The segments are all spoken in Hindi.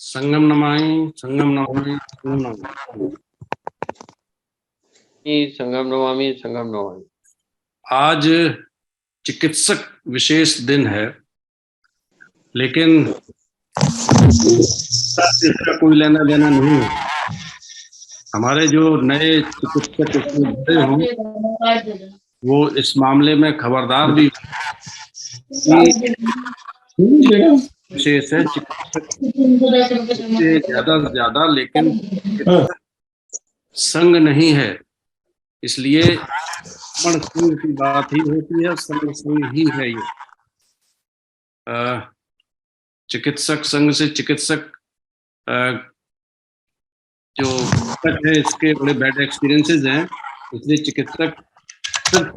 संगम नमामि संगम नमामि संगम नमामि। संगम नमामि संगम नमामि। आज चिकित्सक विशेष दिन है, लेकिन इसका कोई लेना देना नहीं है। हमारे जो नए चिकित्सक इसमें जुड़े हों वो इस मामले में खबरदार भी विशेष है। चिकित्सक से ज्यादा लेकिन संग नहीं है, इसलिए समण संग की बात ही होती है। समण संग ही है ये। चिकित्सक संघ से चिकित्सक जो तक है इसके बड़े बैड एक्सपीरियंसेस हैं, इसलिए चिकित्सक सिर्फ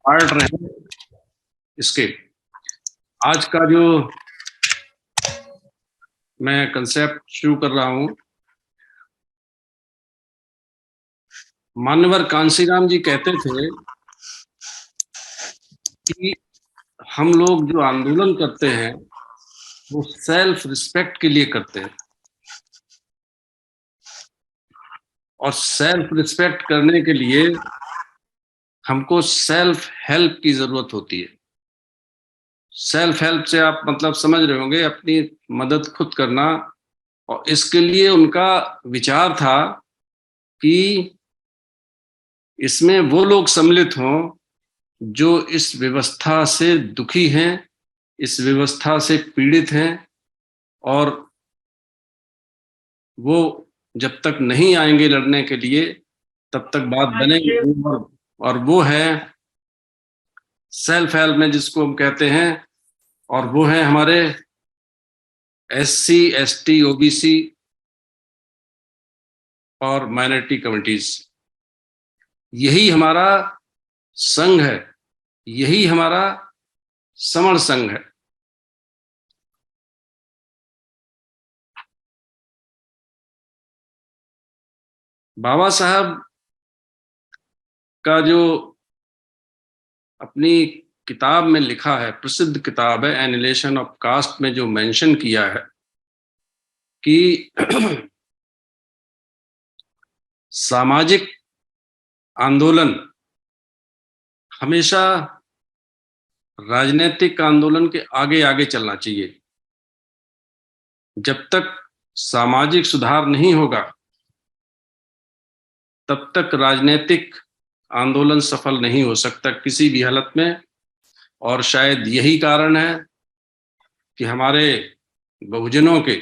पार्ट रहे इसके। आज का जो मैं कंसेप्ट शुरू कर रहा हूं, मान्यवर कांशीराम जी कहते थे कि हम लोग जो आंदोलन करते हैं वो सेल्फ रिस्पेक्ट के लिए करते हैं, और सेल्फ रिस्पेक्ट करने के लिए हमको सेल्फ हेल्प की जरूरत होती है। सेल्फ हेल्प से आप मतलब समझ रहे होंगे, अपनी मदद खुद करना। और इसके लिए उनका विचार था कि इसमें वो लोग सम्मिलित हों जो इस व्यवस्था से दुखी हैं, इस व्यवस्था से पीड़ित हैं, और वो जब तक नहीं आएंगे लड़ने के लिए तब तक बात बनेगी। और वो है सेल्फ हेल्प में जिसको हम कहते हैं, और वो है हमारे SC ST OBC और माइनॉरिटी कम्युनिटीज। यही हमारा संघ है, यही हमारा समण संघ है। बाबा साहब का जो अपनी किताब में लिखा है, प्रसिद्ध किताब है एनिहिलेशन ऑफ कास्ट, में जो मेंशन किया है कि सामाजिक आंदोलन हमेशा राजनीतिक आंदोलन के आगे आगे चलना चाहिए। जब तक सामाजिक सुधार नहीं होगा तब तक राजनीतिक आंदोलन सफल नहीं हो सकता किसी भी हालत में। और शायद यही कारण है कि हमारे बहुजनों के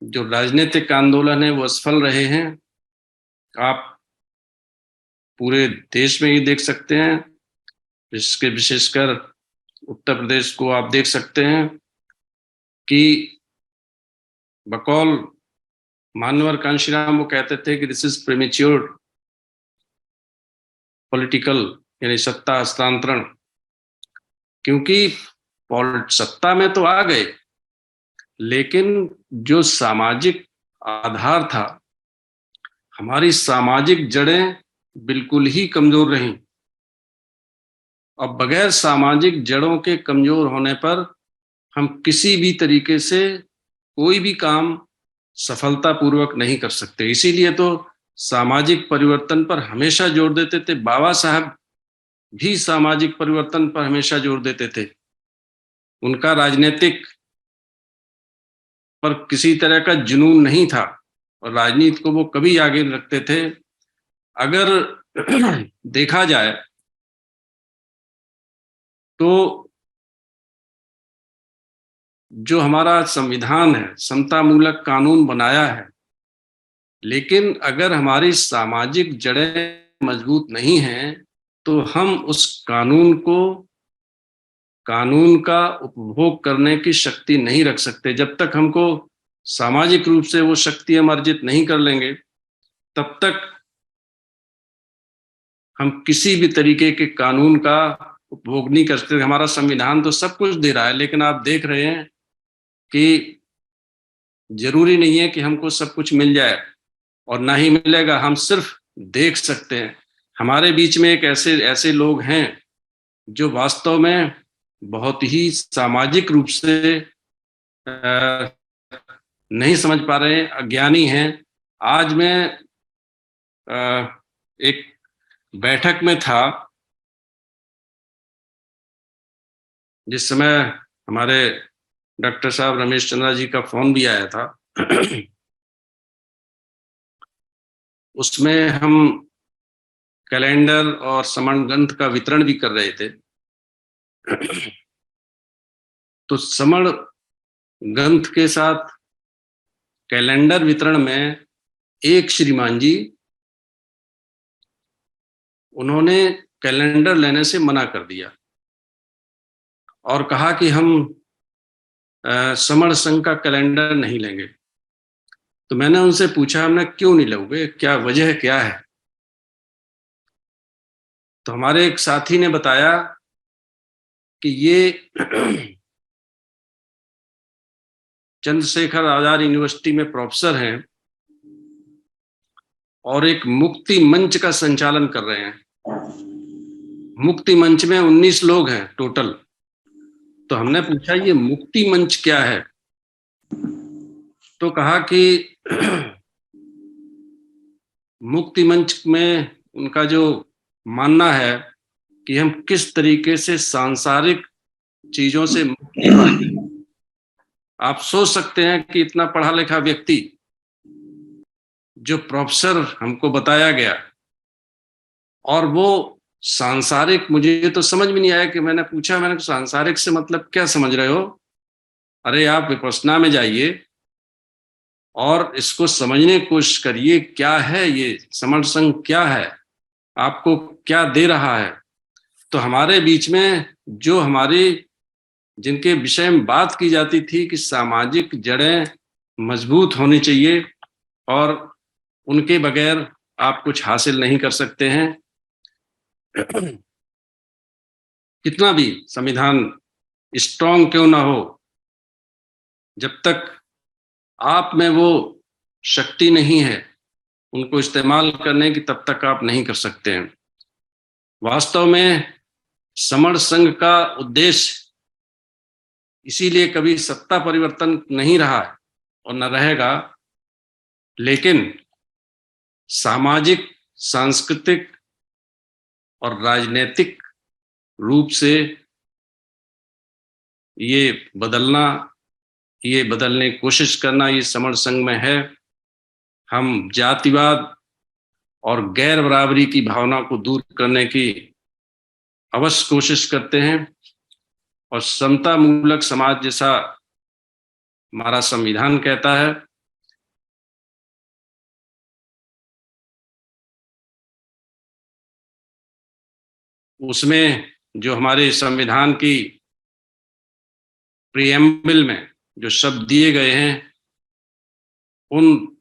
जो राजनीतिक आंदोलन है वो असफल रहे हैं। आप पूरे देश में ही देख सकते हैं, इसके विशेषकर उत्तर प्रदेश को आप देख सकते हैं कि बकौल मान्यवर कांशीराम वो कहते थे कि दिस इज प्रीमेच्योर पॉलिटिकल, यानी सत्ता हस्तांतरण। क्योंकि सत्ता में तो आ गए, लेकिन जो सामाजिक आधार था, हमारी सामाजिक जड़ें बिल्कुल ही कमजोर रहीं। और बगैर सामाजिक जड़ों के कमजोर होने पर हम किसी भी तरीके से कोई भी काम सफलतापूर्वक नहीं कर सकते। इसीलिए तो सामाजिक परिवर्तन पर हमेशा जोर देते थे। बाबा साहब भी सामाजिक परिवर्तन पर हमेशा जोर देते थे। उनका राजनीतिक पर किसी तरह का जुनून नहीं था, और राजनीति को वो कभी आगे रखते थे। अगर देखा जाए तो जो हमारा संविधान है, समतामूलक कानून बनाया है, लेकिन अगर हमारी सामाजिक जड़ें मजबूत नहीं हैं तो हम उस कानून का उपभोग करने की शक्ति नहीं रख सकते। जब तक हमको सामाजिक रूप से वो शक्ति हम अर्जित नहीं कर लेंगे तब तक हम किसी भी तरीके के कानून का उपभोग नहीं कर सकते। हमारा संविधान तो सब कुछ दे रहा है, लेकिन आप देख रहे हैं कि जरूरी नहीं है कि हमको सब कुछ मिल जाए, और ना ही मिलेगा, हम सिर्फ देख सकते हैं। हमारे बीच में एक ऐसे लोग हैं जो वास्तव में बहुत ही सामाजिक रूप से नहीं समझ पा रहे हैं, अज्ञानी हैं। आज मैं एक बैठक में था जिस समय हमारे डॉक्टर साहब रमेश चंद्रा जी का फोन भी आया था। उसमें हम कैलेंडर और समण ग्रंथ का वितरण भी कर रहे थे। तो समण ग्रंथ के साथ कैलेंडर वितरण में एक श्रीमान जी, उन्होंने कैलेंडर लेने से मना कर दिया और कहा कि हम समण संघ का कैलेंडर नहीं लेंगे। तो मैंने उनसे पूछा, हमने क्यों नहीं लोगे, क्या वजह क्या है? तो हमारे एक साथी ने बताया कि ये चंद्रशेखर आजाद यूनिवर्सिटी में प्रोफेसर हैं और एक मुक्ति मंच का संचालन कर रहे हैं। मुक्ति मंच में 19 लोग हैं टोटल। तो हमने पूछा ये मुक्ति मंच क्या है? तो कहा कि मुक्ति मंच में उनका जो मानना है कि हम किस तरीके से सांसारिक चीजों से मुक्ति पाएं। आप सोच सकते हैं कि इतना पढ़ा लिखा व्यक्ति, जो प्रोफेसर हमको बताया गया, और वो सांसारिक, मुझे तो समझ में नहीं आया कि मैंने पूछा, मैंने सांसारिक से मतलब क्या समझ रहे हो? अरे आप विपश्यना में जाइए और इसको समझने की कोशिश करिए, क्या है ये समण संघ, क्या है, आपको क्या दे रहा है। तो हमारे बीच में जो हमारी, जिनके विषय में बात की जाती थी कि सामाजिक जड़ें मजबूत होनी चाहिए और उनके बगैर आप कुछ हासिल नहीं कर सकते हैं। कितना भी संविधान स्ट्रांग क्यों ना हो, जब तक आप में वो शक्ति नहीं है उनको इस्तेमाल करने की, तब तक आप नहीं कर सकते हैं। वास्तव में समण संघ का उद्देश्य इसीलिए कभी सत्ता परिवर्तन नहीं रहा है और न रहेगा, लेकिन सामाजिक, सांस्कृतिक और राजनीतिक रूप से ये बदलना, ये बदलने की कोशिश करना, ये समण संघ में है। हम जातिवाद और गैर बराबरी की भावना को दूर करने की अवश्य कोशिश करते हैं और समता मूलक समाज जैसा हमारा संविधान कहता है। उसमें जो हमारे संविधान की प्रीएम्बल में जो शब्द दिए गए हैं, उन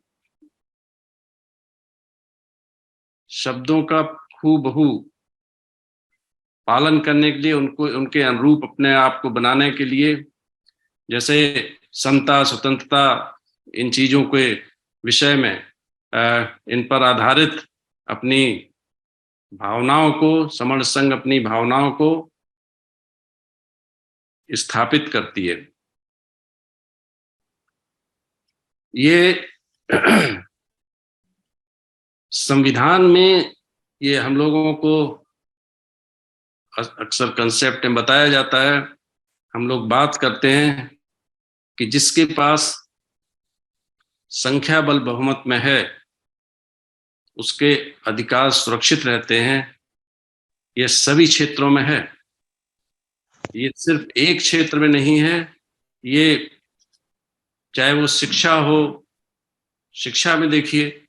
शब्दों का हूबहू पालन करने के लिए, उनको उनके अनुरूप अपने आप को बनाने के लिए, जैसे समता, स्वतंत्रता, इन चीजों के विषय में इन पर आधारित अपनी भावनाओं को, समण संघ अपनी भावनाओं को स्थापित करती है। ये संविधान में ये हम लोगों को अक्सर कंसेप्ट में बताया जाता है। हम लोग बात करते हैं कि जिसके पास संख्या बल बहुमत में है उसके अधिकार सुरक्षित रहते हैं। ये सभी क्षेत्रों में है, ये सिर्फ एक क्षेत्र में नहीं है। ये चाहे वो शिक्षा हो, शिक्षा में देखिए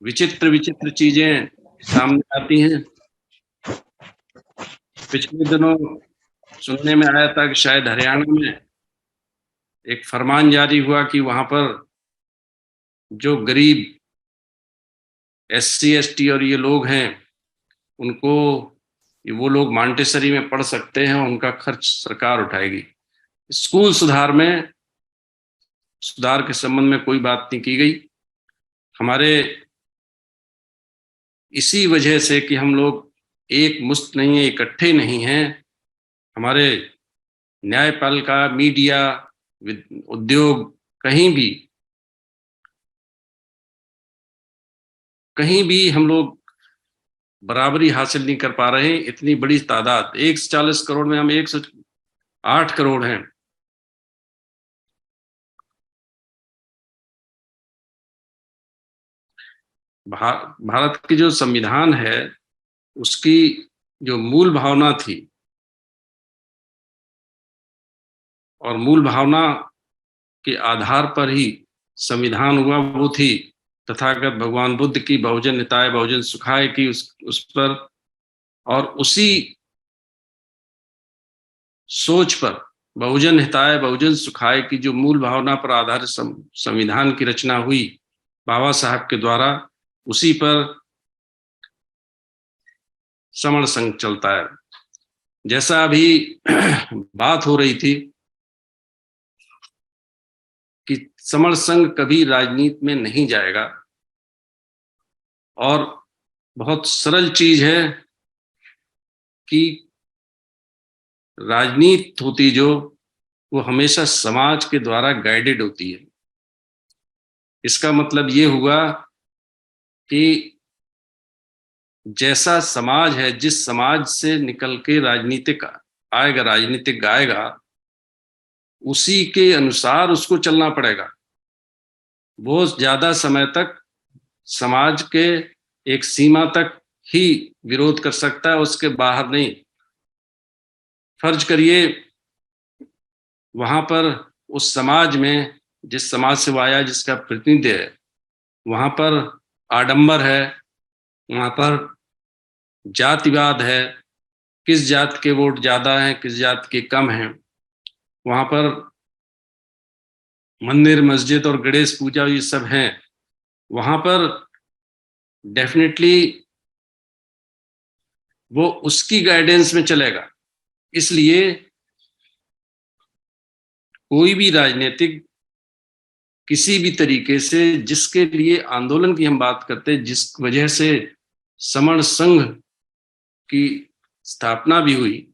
विचित्र विचित्र चीजें सामने आती हैं। पिछले दिनों सुनने में आया था कि शायद हरियाणा में एक फरमान जारी हुआ कि वहां पर जो गरीब SC ST और ये लोग हैं, उनको, वो लोग मांटेसरी में पढ़ सकते हैं, उनका खर्च सरकार उठाएगी। स्कूल सुधार के संबंध में कोई बात नहीं की गई। हमारे इसी वजह से कि हम लोग एक मुश्त नहीं है, इकट्ठे नहीं हैं, हमारे न्यायपालिका, मीडिया, उद्योग, कहीं भी हम लोग बराबरी हासिल नहीं कर पा रहे हैं। इतनी बड़ी तादाद, 140 करोड़ में हम 108 करोड़ हैं। भारत की जो संविधान है, उसकी जो मूल भावना थी, और मूल भावना के आधार पर ही संविधान हुआ, वो थी तथागत भगवान बुद्ध की बहुजन हिताय बहुजन सुखाय की, उस पर और उसी सोच पर, बहुजन हिताय बहुजन सुखाय की जो मूल भावना पर आधारित संविधान की रचना हुई बाबा साहब के द्वारा, उसी पर समण संघ चलता है। जैसा अभी बात हो रही थी कि समण संघ कभी राजनीति में नहीं जाएगा, और बहुत सरल चीज है कि राजनीति होती जो, वो हमेशा समाज के द्वारा गाइडेड होती है। इसका मतलब ये हुआ कि जैसा समाज है, जिस समाज से निकल के राजनीतिक आएगा, उसी के अनुसार उसको चलना पड़ेगा। वो ज्यादा समय तक समाज के एक सीमा तक ही विरोध कर सकता है, उसके बाहर नहीं। फर्ज करिए वहां पर उस समाज में, जिस समाज से वो आया, जिसका प्रतिनिधि है, वहां पर आडंबर है, वहां पर जातिवाद है, किस जात के वोट ज्यादा हैं, किस जात के कम हैं, वहां पर मंदिर, मस्जिद और गणेश पूजा, ये सब हैं। वहां पर डेफिनेटली वो उसकी गाइडेंस में चलेगा। इसलिए कोई भी राजनीतिक किसी भी तरीके से, जिसके लिए आंदोलन की हम बात करते हैं, जिस वजह से समण संघ की स्थापना भी हुई,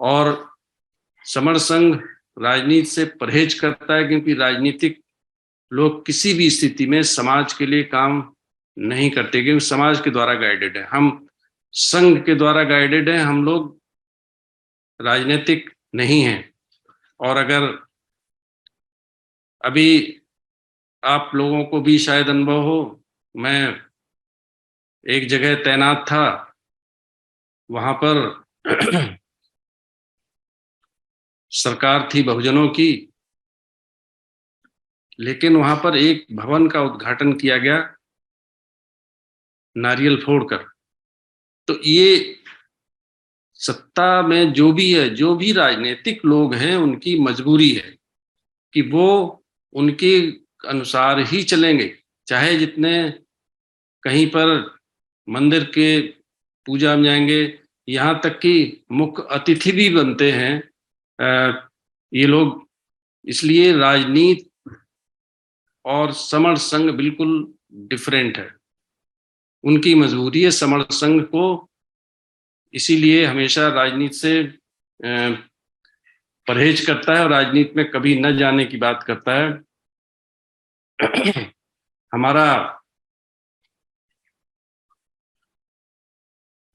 और समण संघ राजनीति से परहेज करता है, क्योंकि राजनीतिक लोग किसी भी स्थिति में समाज के लिए काम नहीं करते, क्योंकि समाज के द्वारा गाइडेड है। हम संघ के द्वारा गाइडेड हैं, हम लोग राजनीतिक नहीं हैं। और अगर अभी आप लोगों को भी शायद अनुभव हो, मैं एक जगह तैनात था, वहां पर सरकार थी बहुजनों की, लेकिन वहां पर एक भवन का उद्घाटन किया गया नारियल फोड़कर। तो ये सत्ता में जो भी है, जो भी राजनीतिक लोग हैं, उनकी मजबूरी है कि वो उनके अनुसार ही चलेंगे, चाहे जितने कहीं पर मंदिर के पूजा में जाएंगे, यहाँ तक कि मुख्य अतिथि भी बनते हैं ये लोग। इसलिए राजनीति और समण संघ बिल्कुल डिफरेंट है। उनकी मजबूरी है समण संघ को, इसीलिए हमेशा राजनीति से परहेज करता है और राजनीति में कभी न जाने की बात करता है। हमारा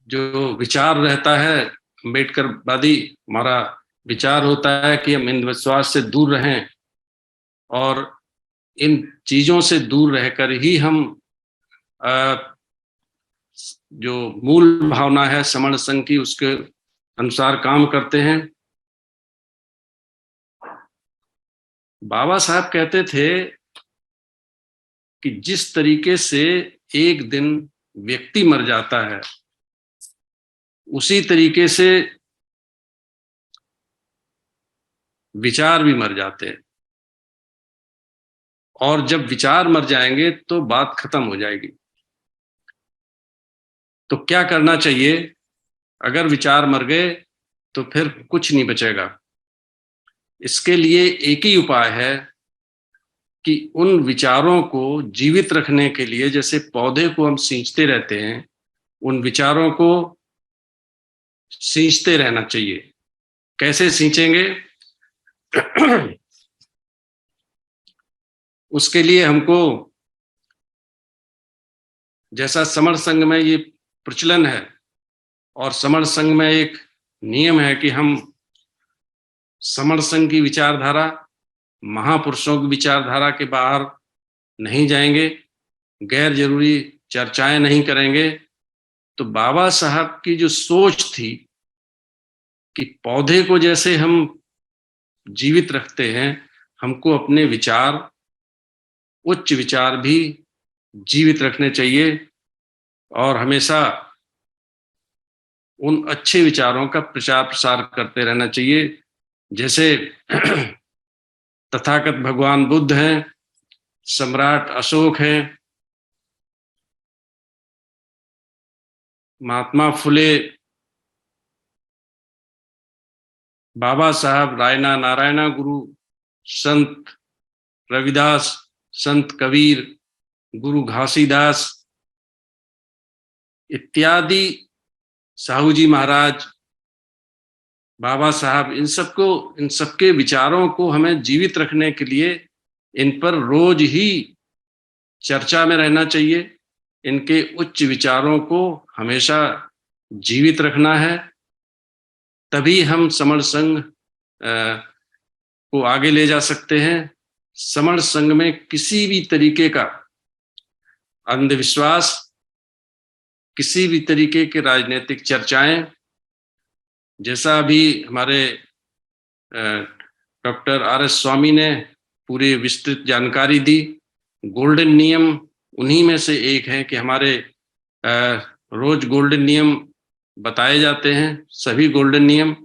जो विचार रहता है अम्बेडकरवादी, हमारा विचार होता है कि हम अंधविश्वास से दूर रहें, और इन चीजों से दूर रहकर ही हम जो मूल भावना है समण संघ की, उसके अनुसार काम करते हैं। बाबा साहब कहते थे कि जिस तरीके से एक दिन व्यक्ति मर जाता है, उसी तरीके से विचार भी मर जाते हैं, और जब विचार मर जाएंगे तो बात खत्म हो जाएगी। तो क्या करना चाहिए? अगर विचार मर गए तो फिर कुछ नहीं बचेगा। इसके लिए एक ही उपाय है कि उन विचारों को जीवित रखने के लिए, जैसे पौधे को हम सींचते रहते हैं, उन विचारों को सींचते रहना चाहिए। कैसे सींचेंगे? उसके लिए हमको, जैसा समर संघ में ये प्रचलन है और समर संघ में एक नियम है कि हम समर संघ की विचारधारा, महापुरुषों की विचारधारा के बाहर नहीं जाएंगे, गैर जरूरी चर्चाएं नहीं करेंगे। तो बाबा साहब की जो सोच थी कि पौधे को जैसे हम जीवित रखते हैं, हमको अपने विचार, उच्च विचार भी जीवित रखने चाहिए और हमेशा उन अच्छे विचारों का प्रचार प्रसार करते रहना चाहिए। जैसे तथागत भगवान बुद्ध हैं, सम्राट अशोक हैं, महात्मा फुले, बाबा साहब, रायना नारायणा गुरु, संत रविदास, संत कबीर, गुरु घासीदास इत्यादि, साहू जी महाराज, बाबा साहब, इन सबके विचारों को हमें जीवित रखने के लिए इन पर रोज ही चर्चा में रहना चाहिए। इनके उच्च विचारों को हमेशा जीवित रखना है, तभी हम समर संघ को आगे ले जा सकते हैं। समर संघ में किसी भी तरीके का अंधविश्वास, किसी भी तरीके के राजनीतिक चर्चाएं, जैसा अभी हमारे डॉक्टर आर.एस. स्वामी ने पूरी विस्तृत जानकारी दी, गोल्डन नियम उन्हीं में से एक है कि हमारे रोज गोल्डन नियम बताए जाते हैं, सभी गोल्डन नियम,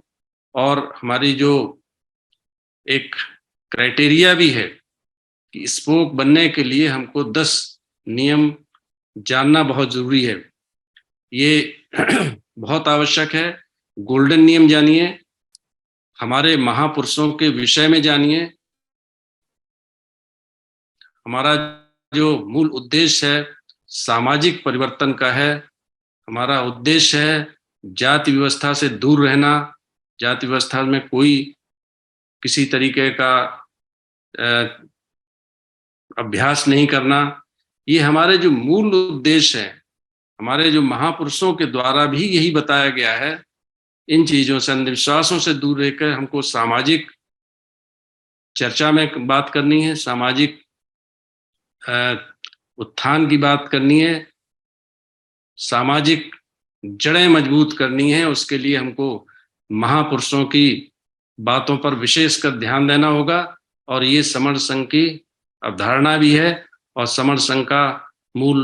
और हमारी जो एक क्राइटेरिया भी है कि स्पोक बनने के लिए हमको 10 नियम जानना बहुत जरूरी है। ये बहुत आवश्यक है। गोल्डन नियम जानिए, हमारे महापुरुषों के विषय में जानिए। हमारा जो मूल उद्देश्य है सामाजिक परिवर्तन का है। हमारा उद्देश्य है जाति व्यवस्था से दूर रहना, जाति व्यवस्था में कोई किसी तरीके का अभ्यास नहीं करना। ये हमारे जो मूल उद्देश्य है, हमारे जो महापुरुषों के द्वारा भी यही बताया गया है। इन चीजों से, अंधविश्वासों से दूर रहकर हमको सामाजिक चर्चा में बात करनी है, सामाजिक उत्थान की बात करनी है, सामाजिक जड़ें मजबूत करनी है। उसके लिए हमको महापुरुषों की बातों पर विशेषकर ध्यान देना होगा, और ये समर संघ की अवधारणा भी है और समर संघ का मूल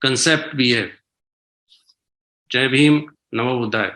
कंसेप्ट भी है। जय भीम, नमो बुद्धाय।